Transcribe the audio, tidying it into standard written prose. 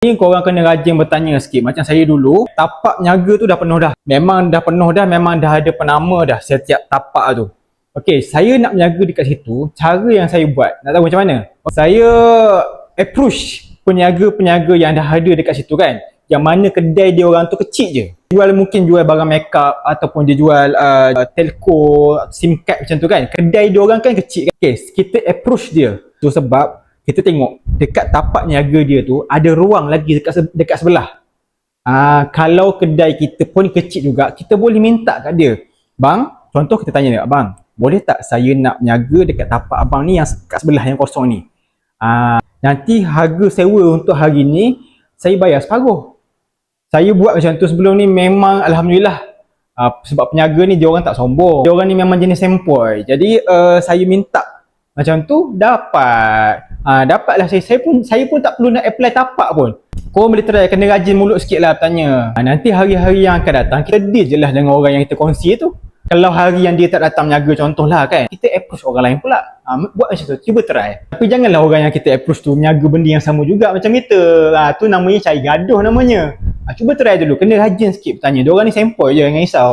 Ni korang kena rajin bertanya sikit. Macam saya dulu, tapak niaga tu dah penuh dah. Memang dah penuh dah, memang dah ada penama dah setiap tapak tu. Okey, saya nak berniaga dekat situ, cara yang saya buat, nak tahu macam mana? Saya approach peniaga-peniaga yang dah ada dekat situ kan. Yang mana kedai dia orang tu kecil je. Mungkin jual barang makeup ataupun dia jual telco, SIM card macam tu kan. Kedai dia orang kan kecil kan. Okey, kita approach dia. Tu sebab kita tengok dekat tapak niaga dia tu ada ruang lagi dekat sebelah. Kalau kedai kita pun kecil juga, kita boleh minta kat dia. Bang, contoh kita tanya dia, bang, boleh tak saya nak niaga dekat tapak abang ni yang kat sebelah yang kosong ni? Nanti harga sewa untuk hari ni saya bayar separuh. Saya buat macam tu sebelum ni memang alhamdulillah. Sebab peniaga ni dia orang tak sombong. Dia orang ni memang jenis sempoi. Jadi saya minta macam tu dapat. Dapatlah saya pun tak perlu nak apply tapak pun. Korang boleh try, kena rajin mulut sikit lah bertanya. Nanti hari-hari yang akan datang kita deal je lah dengan orang yang kita kongsi tu. Kalau hari yang dia tak datang menjaga contohlah kan, kita approach orang lain pula. Buat macam tu, cuba try. Tapi janganlah orang yang kita approach tu menjaga benda yang sama juga macam kita. Tu namanya cari gaduh namanya. Cuba try dulu, kena rajin sikit bertanya. Diorang ni sempoi je, jangan risau.